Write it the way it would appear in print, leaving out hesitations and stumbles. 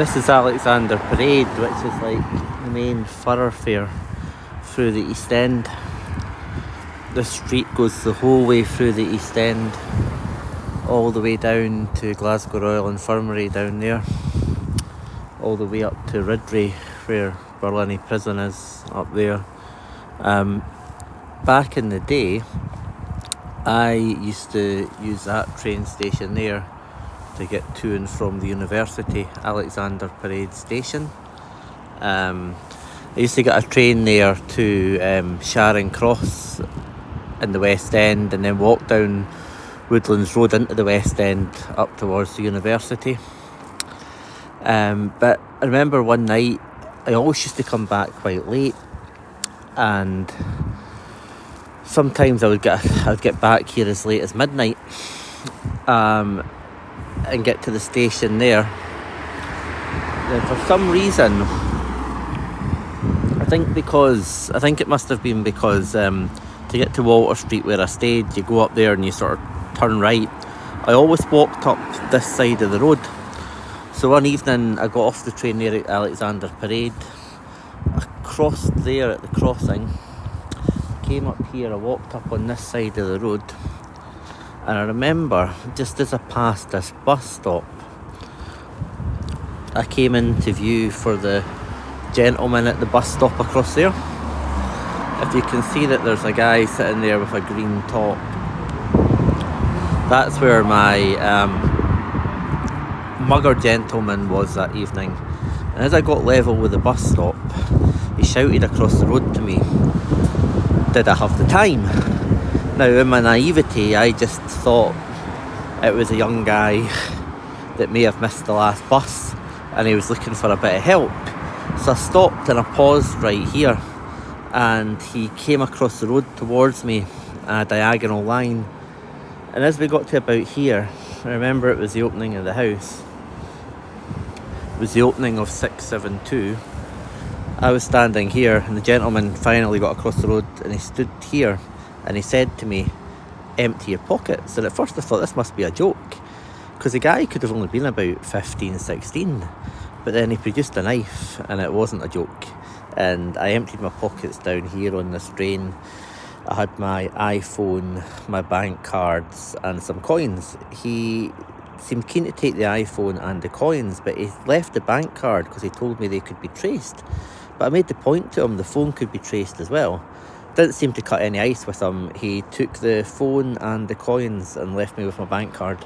This is Alexander Parade, which is like the main thoroughfare through the East End. This street goes the whole way through the East End, all the way down to Glasgow Royal Infirmary down there, all the way up to Ridley, where Burlinny Prison is up there. Back in the day, I used to use that train station there to get to and from the university, Alexander Parade Station. I used to get a train there to Charing Cross in the West End, and then walk down Woodlands Road into the West End up towards the university. But I remember one night I always used to come back quite late, and sometimes I'd get back here as late as midnight, and get to the station there. Then for some reason, I think it must have been because to get to Walter Street where I stayed, you go up there and you sort of turn right. I always walked up this side of the road. So one evening I got off the train there at Alexander Parade, I crossed there at the crossing, came up here, I walked up on this side of the road, and I remember just as I passed this bus stop, I came into view for the gentleman at the bus stop across there. If you can see that there's a guy sitting there with a green top, that's where my mugger gentleman was that evening. And as I got level with the bus stop, he shouted across the road to me, "Did I have the time?" Now, in my naivety, I just thought it was a young guy that may have missed the last bus and he was looking for a bit of help. So I stopped and I paused right here, and he came across the road towards me, a diagonal line. And as we got to about here, I remember it was the opening of the house. It was the opening of 672. I was standing here, and the gentleman finally got across the road, and he stood here and he said to me, "Empty your pockets." And at first I thought this must be a joke, because the guy could have only been about 15, 16. But then he produced a knife, and it wasn't a joke. And I emptied my pockets down here on this drain. I had my iPhone, my bank cards, and some coins. He seemed keen to take the iPhone and the coins, but he left the bank card because he told me they could be traced. But I made the point to him the phone could be traced as well. Didn't seem to cut any ice with him. He took the phone and the coins and left me with my bank card.